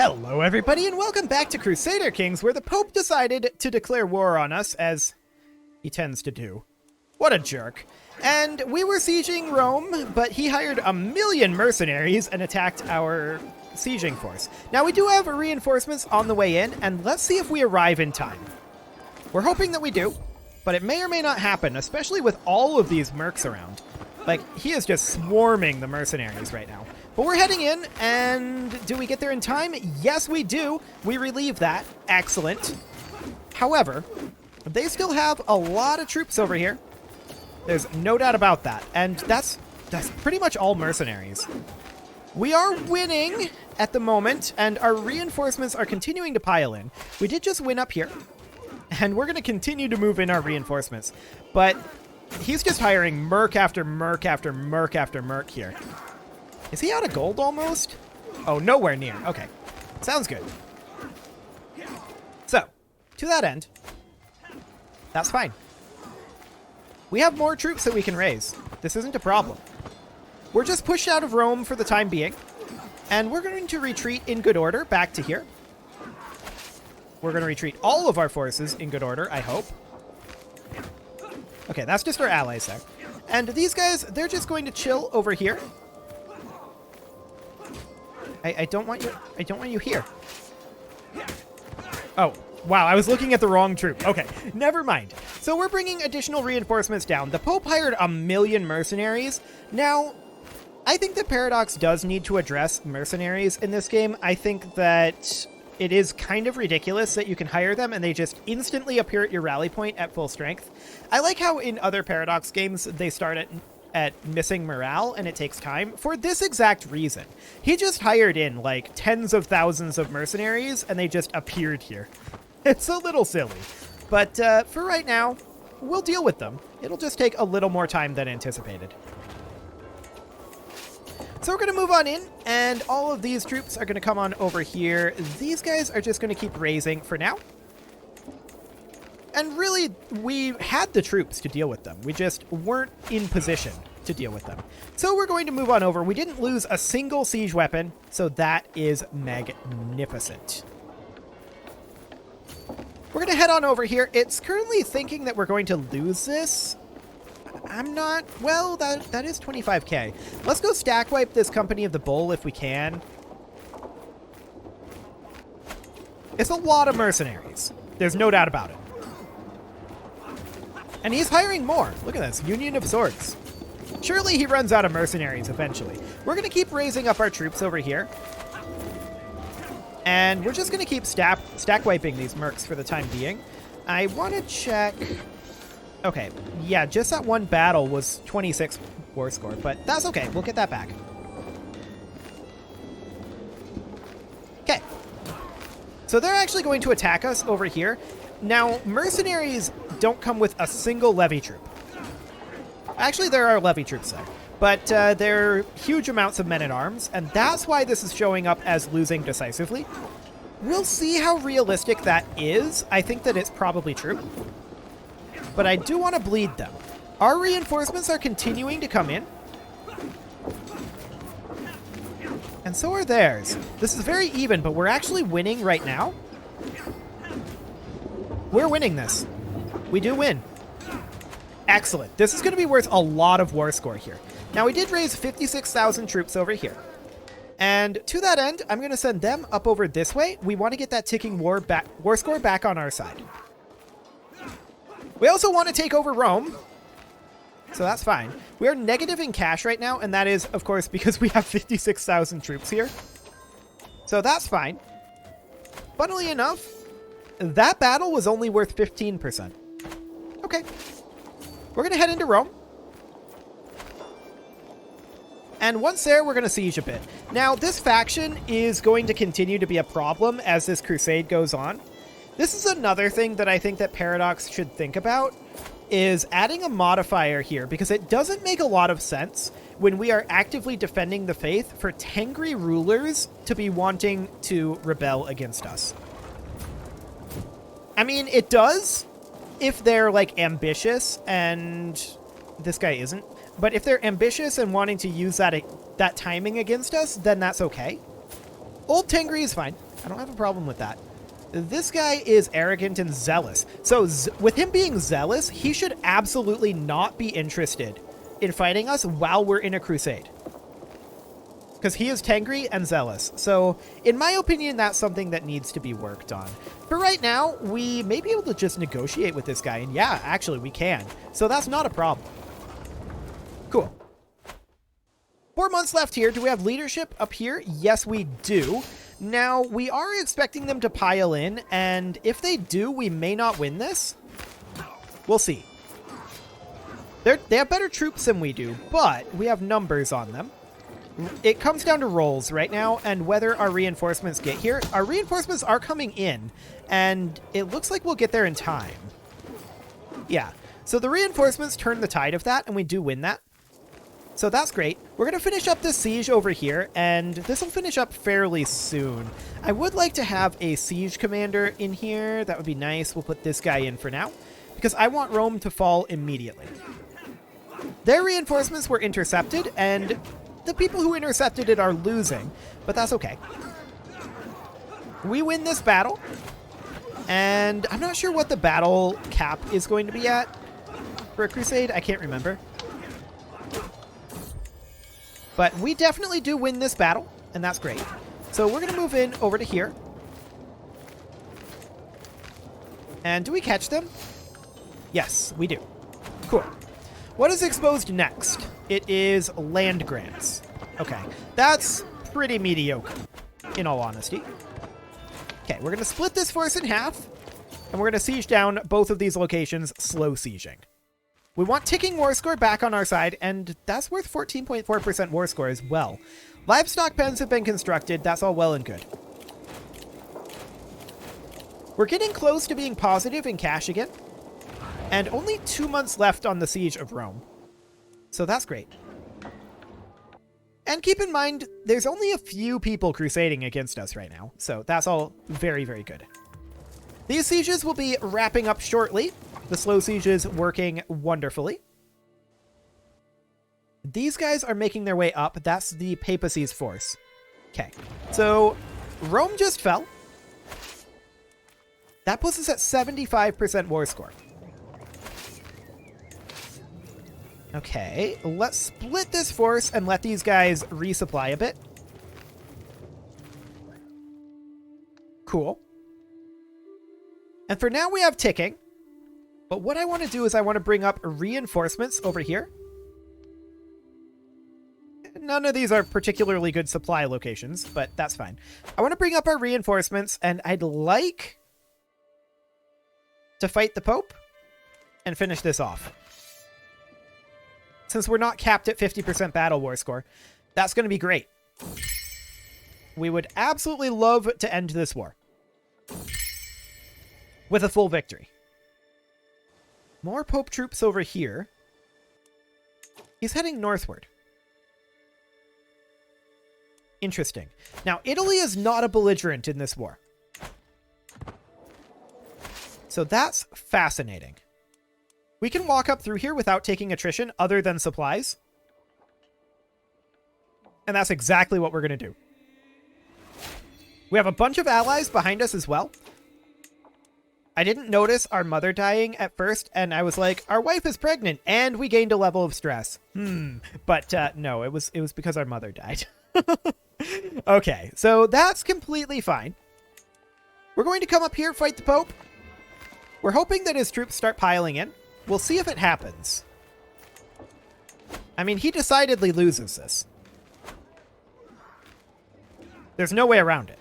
Hello everybody and welcome back to Crusader Kings, where the Pope decided to declare war on us, as he tends to do. What a jerk. And we were sieging Rome, but he hired 1,000,000 mercenaries and attacked our sieging force. Now we do have reinforcements on the way in, and let's see if we arrive in time. We're hoping that we do, but it may or may not happen, especially with all of these mercs around. Like, he is just swarming the mercenaries right now. But we're heading in, and do we get there in time? Yes, we do. We relieve that. Excellent. However, they still have a lot of troops over here. There's no doubt about that. And that's pretty much all mercenaries. We are winning at the moment, and our reinforcements are continuing to pile in. We did just win up here, and we're going to continue to move in our reinforcements. But he's just hiring merc after merc after merc after merc here. Is he out of gold almost? Oh, nowhere near. Okay. Sounds good. So, to that end, that's fine. We have more troops that we can raise. This isn't a problem. We're just pushed out of Rome for the time being, and we're going to retreat in good order back to here. We're going to retreat all of our forces in good order, I hope. Okay, that's just our allies there. And these guys, they're just going to chill over here. I don't want you here. Oh, wow, I was looking at the wrong troop. Okay, never mind. So we're bringing additional reinforcements down. The Pope hired 1,000,000 mercenaries. Now, I think that Paradox does need to address mercenaries in this game. I think that it is kind of ridiculous that you can hire them and they just instantly appear at your rally point at full strength. I like how in other Paradox games they start at missing morale, and it takes time for this exact reason. He just hired in like tens of thousands of mercenaries, and they just appeared here. It's a little silly, but for right now, we'll deal with them. It'll just take a little more time than anticipated. So we're going to move on in, and all of these troops are going to come on over here. These guys are just going to keep raising for now. And really, we had the troops to deal with them. We just weren't in position to deal with them. So we're going to move on over. We didn't lose a single siege weapon, so that is magnificent. We're going to head on over here. It's currently thinking that we're going to lose this. I'm not. Well, that is 25k. Let's go stack wipe this Company of the Bull if we can. It's a lot of mercenaries. There's no doubt about it. And he's hiring more. Look at this. Union of Swords. Surely he runs out of mercenaries eventually. We're going to keep raising up our troops over here. And we're just going to keep stack wiping these mercs for the time being. I want to check. Okay. Yeah, just that one battle was 26 war score, but that's okay. We'll get that back. Okay. So they're actually going to attack us over here. Now, mercenaries don't come with a single levy troop. Actually, there are levy troops there, but they're huge amounts of men-at-arms, and that's why this is showing up as losing decisively. We'll see how realistic that is. I think that it's probably true, but I do want to bleed them. Our reinforcements are continuing to come in, and so are theirs. This is very even, but we're actually winning right now. We're winning this. We do win. Excellent. This is going to be worth a lot of war score here. Now, we did raise 56,000 troops over here. And to that end, I'm going to send them up over this way. We want to get that ticking war score back on our side. We also want to take over Rome. So that's fine. We are negative in cash right now, and that is, of course, because we have 56,000 troops here. So that's fine. Funnily enough, that battle was only worth 15%. Okay. We're going to head into Rome. And once there, we're going to siege a bit. Now, this faction is going to continue to be a problem as this crusade goes on. This is another thing that I think that Paradox should think about, is adding a modifier here, because it doesn't make a lot of sense when we are actively defending the faith for Tengri rulers to be wanting to rebel against us. I mean, it does if they're, like, ambitious, and this guy isn't. But if they're ambitious and wanting to use that timing against us, then that's okay. Old Tengri is fine. I don't have a problem with that. This guy is arrogant and zealous. So with him being zealous, he should absolutely not be interested in fighting us while we're in a crusade. Because he is Tengri and zealous. So in my opinion, that's something that needs to be worked on. For right now, we may be able to just negotiate with this guy. And yeah, actually we can. So that's not a problem. Cool. 4 months left here. Do we have leadership up here? Yes, we do. Now, we are expecting them to pile in, and if they do, we may not win this. We'll see. They have better troops than we do, but we have numbers on them. It comes down to rolls right now, and whether our reinforcements get here. Our reinforcements are coming in, and it looks like we'll get there in time. Yeah, so the reinforcements turn the tide of that, and we do win that. So that's great. We're going to finish up this siege over here, and this will finish up fairly soon. I would like to have a siege commander in here. That would be nice. We'll put this guy in for now, because I want Rome to fall immediately. Their reinforcements were intercepted, and the people who intercepted it are losing, but that's okay. We win this battle, and I'm not sure what the battle cap is going to be at for a crusade. I can't remember. But we definitely do win this battle, and that's great. So we're going to move in over to here. And do we catch them? Yes, we do. Cool. What is exposed next? It is land grants. Okay, that's pretty mediocre, in all honesty. Okay, we're going to split this force in half, and we're going to siege down both of these locations, slow sieging. We want ticking war score back on our side, and that's worth 14.4% war score as well. Livestock pens have been constructed. That's all well and good. We're getting close to being positive in cash again, and only 2 months left on the siege of Rome. So that's great. And keep in mind, there's only a few people crusading against us right now, so that's all very, very good. These sieges will be wrapping up shortly. The slow siege is working wonderfully. These guys are making their way up. That's the papacy's force. Okay, so Rome just fell. That puts us at 75% war score. Okay, let's split this force and let these guys resupply a bit. Cool. And for now we have ticking. But what I want to do is I want to bring up reinforcements over here. None of these are particularly good supply locations, but that's fine. I want to bring up our reinforcements, and I'd like to fight the Pope and finish this off. Since we're not capped at 50% battle war score, that's going to be great. We would absolutely love to end this war with a full victory. More Pope troops over here. He's heading northward. Interesting. Now, Italy is not a belligerent in this war. So that's fascinating. We can walk up through here without taking attrition other than supplies. And that's exactly what we're going to do. We have a bunch of allies behind us as well. I didn't notice our mother dying at first, and I was like, our wife is pregnant, and we gained a level of stress. But no, it was because our mother died. Okay, so that's completely fine. We're going to come up here, fight the Pope. We're hoping that his troops start piling in. We'll see if it happens. I mean, he decidedly loses this. There's no way around it.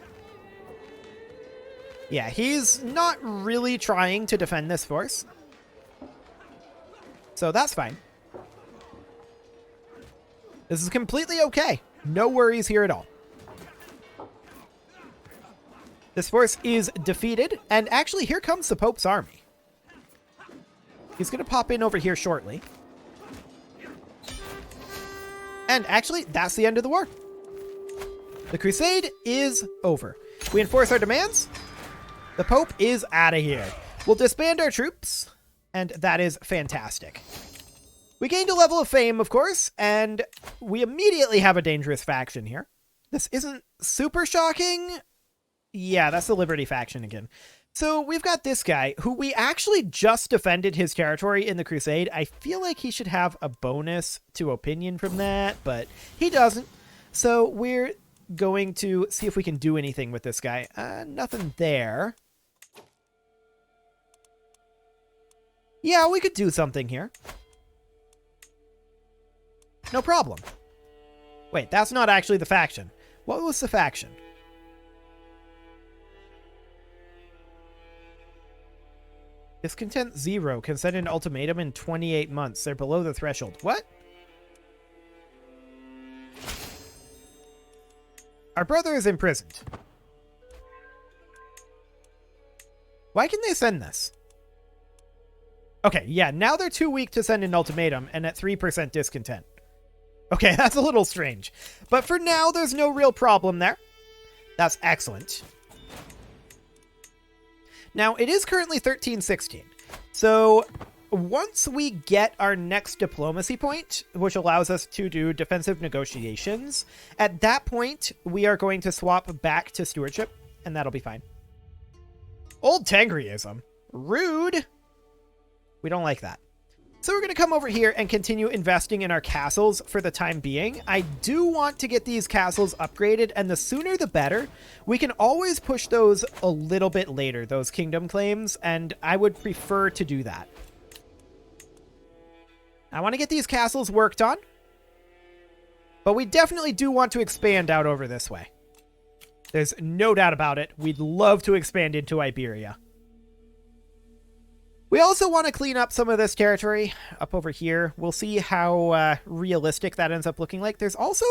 Yeah, he's not really trying to defend this force. So that's fine. This is completely okay. No worries here at all. This force is defeated, and actually here comes the Pope's army. He's going to pop in over here shortly. And actually, that's the end of the war. The crusade is over. We enforce our demands. The Pope is out of here. We'll disband our troops, and that is fantastic. We gained a level of fame, of course, and we immediately have a dangerous faction here. This isn't super shocking. Yeah, that's the Liberty faction again. So we've got this guy who we actually just defended his territory in the Crusade. I feel like he should have a bonus to opinion from that, but he doesn't. So we're going to see if we can do anything with this guy. Nothing there. Yeah, we could do something here. No problem. Wait, that's not actually the faction. What was the faction? Discontent 0 can send an ultimatum in 28 months. They're below the threshold. What? Our brother is imprisoned. Why can they send this? Okay, yeah, now they're too weak to send an ultimatum and at 3% discontent. Okay, that's a little strange. But for now, there's no real problem there. That's excellent. Now, it is currently 1316. So once we get our next diplomacy point, which allows us to do defensive negotiations, at that point, we are going to swap back to stewardship, and that'll be fine. Old Tengriism. Rude. We don't like that. So we're going to come over here and continue investing in our castles for the time being. I do want to get these castles upgraded, and the sooner the better. We can always push those a little bit later, those kingdom claims, and I would prefer to do that. I want to get these castles worked on, but we definitely do want to expand out over this way. There's no doubt about it. We'd love to expand into Iberia. We also want to clean up some of this territory up over here. We'll see how realistic that ends up looking like. There's also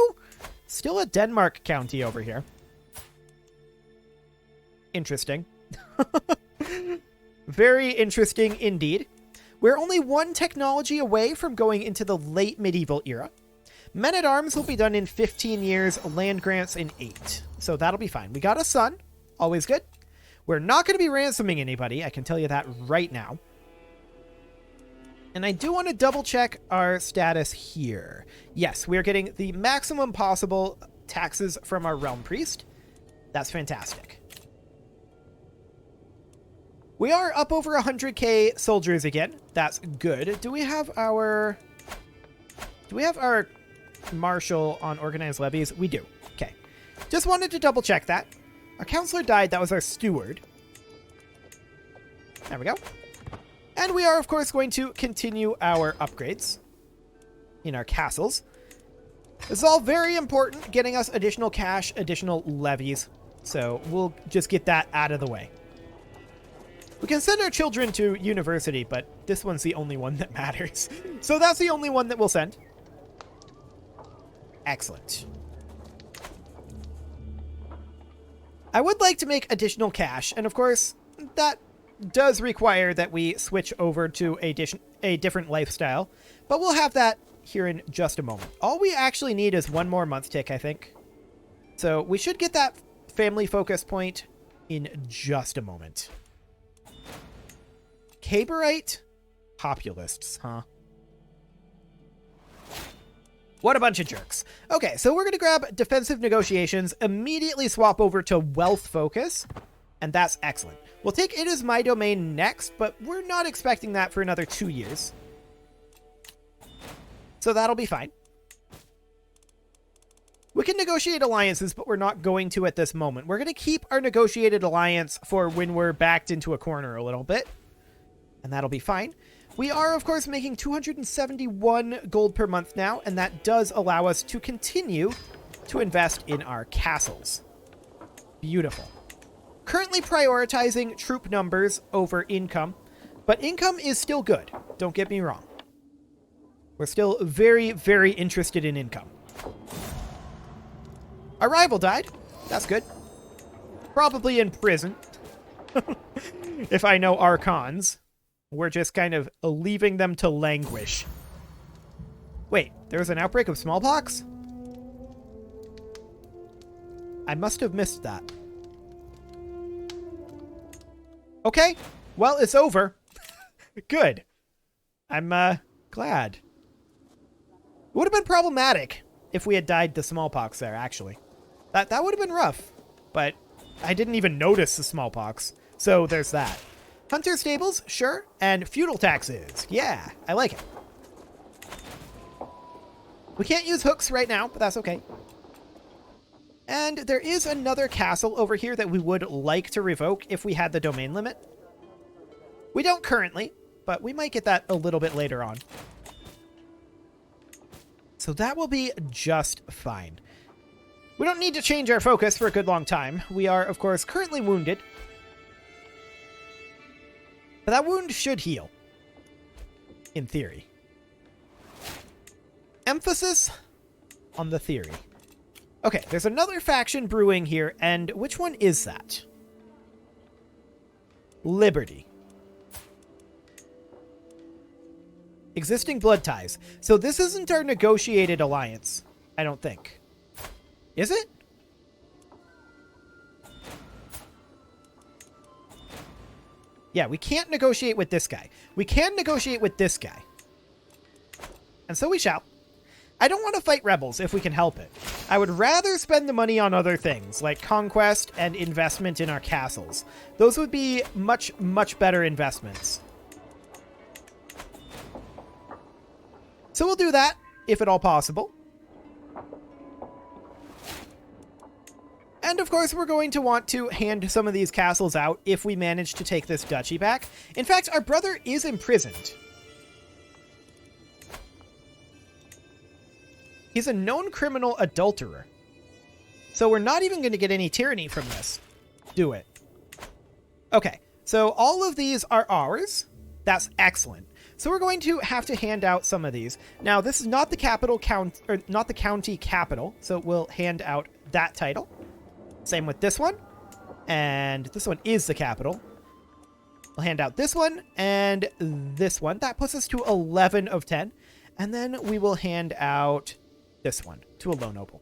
still a Denmark county over here. Interesting. Very interesting indeed. We're only one technology away from going into the late medieval era. Men-at-arms will be done in 15 years, land grants in 8. So that'll be fine. We got a son. Always good. We're not going to be ransoming anybody. I can tell you that right now. And I do want to double check our status here. Yes, we are getting the maximum possible taxes from our realm priest. That's fantastic. We are up over 100k soldiers again. That's good. Do we have our marshal on organized levies? We do. Okay. Just wanted to double check that. Our counselor died. That was our steward. There we go. And we are, of course, going to continue our upgrades in our castles. This is all very important, getting us additional cash, additional levies. So we'll just get that out of the way. We can send our children to university, but this one's the only one that matters. So that's the only one that we'll send. Excellent. I would like to make additional cash, and of course, that does require that we switch over to a different lifestyle, but we'll have that here in just a moment. All we actually need is one more month tick, I think. So we should get that family focus point in just a moment. Caberite populists, huh? What a bunch of jerks. Okay, so we're going to grab defensive negotiations, immediately swap over to wealth focus, and that's excellent. We'll take It Is My Domain next, but we're not expecting that for another 2 years. So that'll be fine. We can negotiate alliances, but we're not going to at this moment. We're going to keep our negotiated alliance for when we're backed into a corner a little bit, and that'll be fine. We are, of course, making 271 gold per month now, and that does allow us to continue to invest in our castles. Beautiful. Currently prioritizing troop numbers over income, but income is still good. Don't get me wrong. We're still very, very interested in income. Our rival died. That's good. Probably in prison. If I know archons. We're just kind of leaving them to languish. Wait, there was an outbreak of smallpox? I must have missed that. Okay, well, it's over. Good. I'm, glad. It would have been problematic if we had died to smallpox there, actually. That would have been rough, but I didn't even notice the smallpox. So there's that. Hunter stables, sure. And feudal taxes. Yeah, I like it. We can't use hooks right now, but that's okay. And there is another castle over here that we would like to revoke if we had the domain limit. We don't currently, but we might get that a little bit later on. So that will be just fine. We don't need to change our focus for a good long time. We are, of course, currently wounded. But that wound should heal. In theory. Emphasis on the theory. Okay, there's another faction brewing here, and which one is that? Liberty. Existing blood ties. So this isn't our negotiated alliance, I don't think. Is it? Yeah, we can't negotiate with this guy. We can negotiate with this guy. And so we shall. I don't want to fight rebels if we can help it. I would rather spend the money on other things, like conquest and investment in our castles. Those would be much, much better investments. So we'll do that, if at all possible. And of course, we're going to want to hand some of these castles out if we manage to take this duchy back. In fact, our brother is imprisoned. He's a known criminal adulterer. So we're not even going to get any tyranny from this. Do it. Okay, so all of these are ours. That's excellent. So we're going to have to hand out some of these. Now, this is not the capital count, or not the county capital, so we'll hand out that title. Same with this one. And this one is the capital. We'll hand out this one and this one. That puts us to 11 of 10. And then we will hand out this one to a low noble.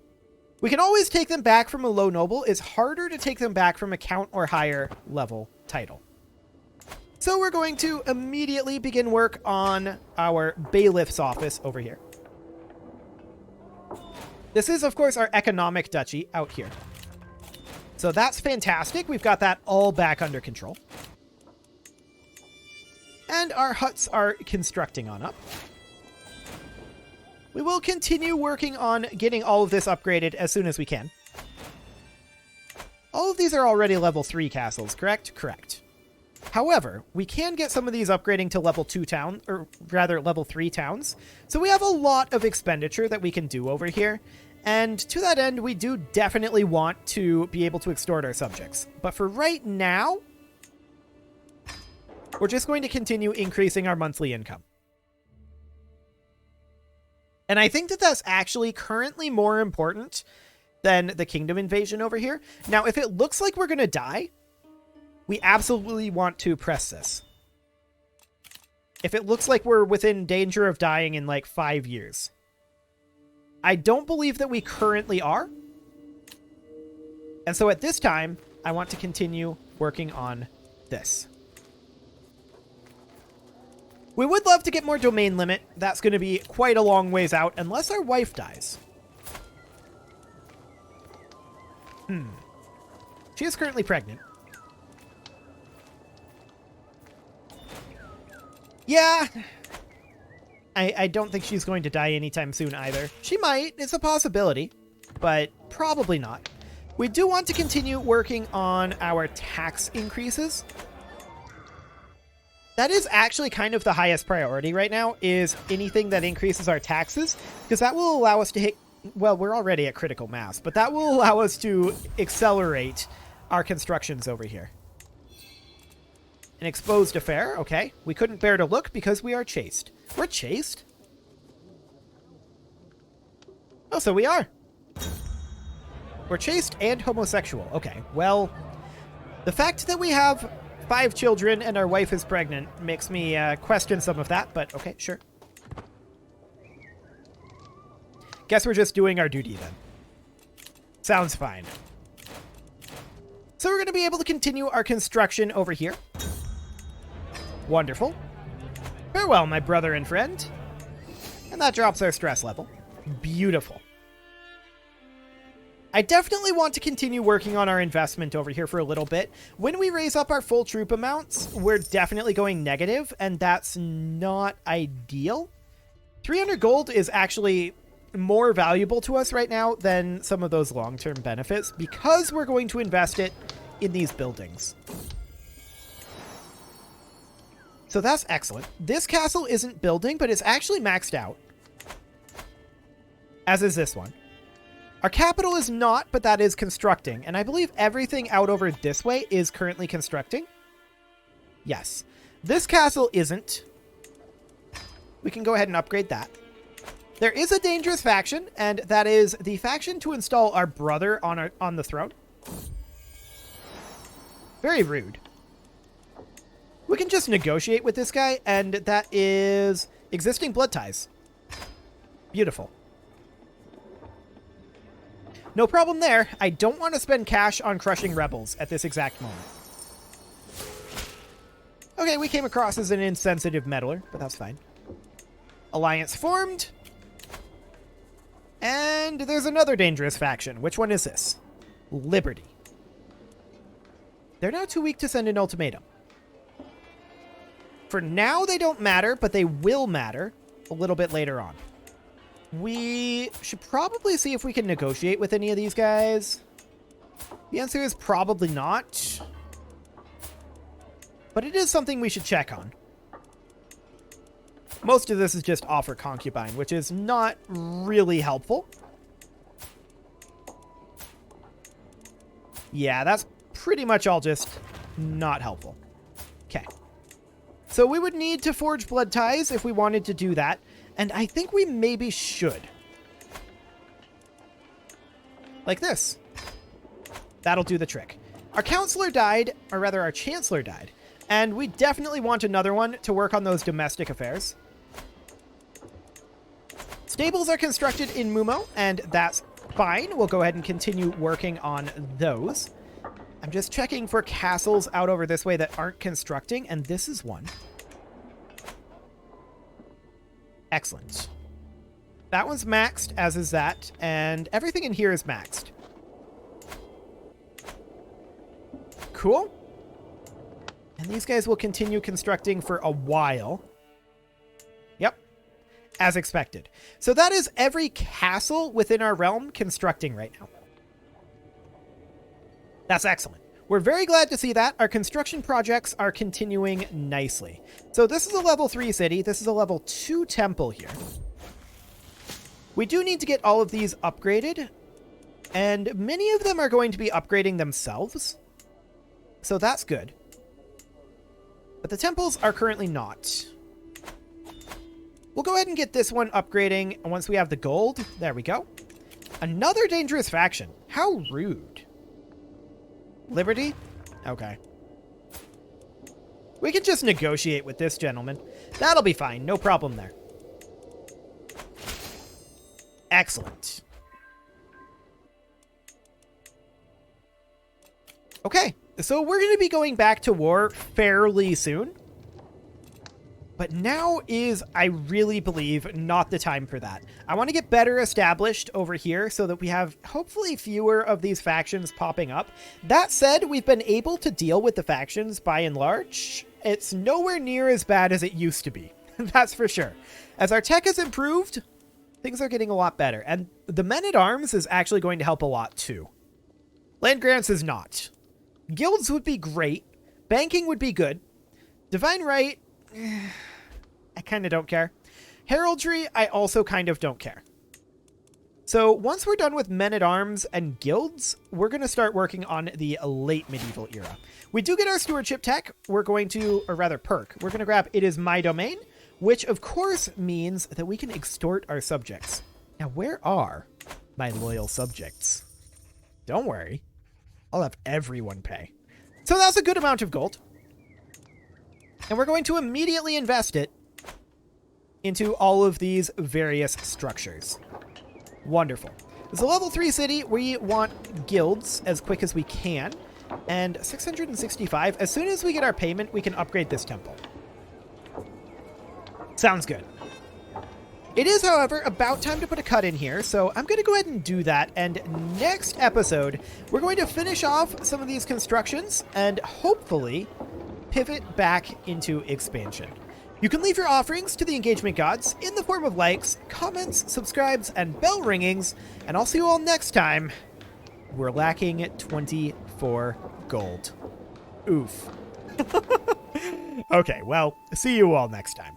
We can always take them back from a low noble. It's harder to take them back from a count or higher level title. So we're going to immediately begin work on our bailiff's office over here. This is, of course, our economic duchy out here. So that's fantastic. We've got that all back under control. And our huts are constructing on up. We will continue working on getting all of this upgraded as soon as we can. All of these are already level 3 castles, correct? Correct. However, we can get some of these upgrading to level 2 town, or rather level 3 towns. So we have a lot of expenditure that we can do over here. And to that end, we do definitely want to be able to extort our subjects. But for right now, we're just going to continue increasing our monthly income. And I think that that's actually currently more important than the kingdom invasion over here. Now, if it looks like we're going to die, we absolutely want to press this. If it looks like we're within danger of dying in like 5 years. I don't believe that we currently are. And so at this time, I want to continue working on this. We would love to get more domain limit. That's going to be quite a long ways out, unless our wife dies. She is currently pregnant. Yeah. I don't think she's going to die anytime soon either. She might. It's a possibility, but probably not. We do want to continue working on our tax increases. That is actually kind of the highest priority right now, is anything that increases our taxes, because that will allow us to hit, well, we're already at critical mass, but that will allow us to accelerate our constructions over here. An exposed affair, okay. We couldn't bear to look because we are chaste. We're chaste? Oh, so we are. We're chaste and homosexual. Okay, well, the fact that we have 5 children and our wife is pregnant makes me question some of that, but okay, sure. Guess we're just doing our duty then. Sounds fine. So we're going to be able to continue our construction over here. Wonderful. Farewell, my brother and friend. And that drops our stress level. Beautiful. I definitely want to continue working on our investment over here for a little bit. When we raise up our full troop amounts, we're definitely going negative, and that's not ideal. 300 gold is actually more valuable to us right now than some of those long-term benefits because we're going to invest it in these buildings. So that's excellent. This castle isn't building, but it's actually maxed out, as is this one. Our capital is not, but that is constructing. And I believe everything out over this way is currently constructing. Yes. This castle isn't. We can go ahead and upgrade that. There is a dangerous faction, and that is the faction to install our brother on the throne. Very rude. We can just negotiate with this guy, and that is existing blood ties. Beautiful. No problem there. I don't want to spend cash on crushing rebels at this exact moment. Okay, we came across as an insensitive meddler, but that's fine. Alliance formed. And there's another dangerous faction. Which one is this? Liberty. They're now too weak to send an ultimatum. For now, they don't matter, but they will matter a little bit later on. We should probably see if we can negotiate with any of these guys. The answer is probably not. But it is something we should check on. Most of this is just offer concubine, which is not really helpful. Yeah, that's pretty much all just not helpful. Okay. So we would need to forge blood ties if we wanted to do that. And I think we maybe should. Like this. That'll do the trick. Our counselor died, or rather our chancellor died. And we definitely want another one to work on those domestic affairs. Stables are constructed in Mumo, and that's fine. We'll go ahead and continue working on those. I'm just checking for castles out over this way that aren't constructing, and this is one. Excellent. That one's maxed, as is that, and everything in here is maxed. Cool. And these guys will continue constructing for a while. Yep. As expected. So that is every castle within our realm constructing right now. That's excellent. We're very glad to see that. Our construction projects are continuing nicely. So this is a level 3 city. This is a level 2 temple here. We do need to get all of these upgraded. And many of them are going to be upgrading themselves. So that's good. But the temples are currently not. We'll go ahead and get this one upgrading once we have the gold. There we go. Another dangerous faction. How rude. Liberty? Okay. We can just negotiate with this gentleman. That'll be fine. No problem there. Excellent. Okay. So we're going to be going back to war fairly soon. But now is, I really believe, not the time for that. I want to get better established over here so that we have hopefully fewer of these factions popping up. That said, we've been able to deal with the factions by and large. It's nowhere near as bad as it used to be. That's for sure. As our tech has improved, things are getting a lot better. And the men-at-arms is actually going to help a lot too. Land grants is not. Guilds would be great. Banking would be good. Divine right... I kind of don't care. Heraldry, I also kind of don't care. So once we're done with men-at-arms and guilds, we're going to start working on the late medieval era. We do get our stewardship tech. We're going to, or rather perk, we're going to grab It Is My Domain, which of course means that we can extort our subjects. Now, where are my loyal subjects? Don't worry. I'll have everyone pay. So that's a good amount of gold. And we're going to immediately invest it into all of these various structures. Wonderful. It's a level 3 city. We want guilds as quick as we can. And 665. As soon as we get our payment, we can upgrade this temple. Sounds good. It is, however, about time to put a cut in here, so I'm going to go ahead and do that. And next episode, we're going to finish off some of these constructions and hopefully pivot back into expansion. You can leave your offerings to the engagement gods in the form of likes, comments, subscribes, and bell ringings, and I'll see you all next time. We're lacking 24 gold. Oof. Okay, well, see you all next time.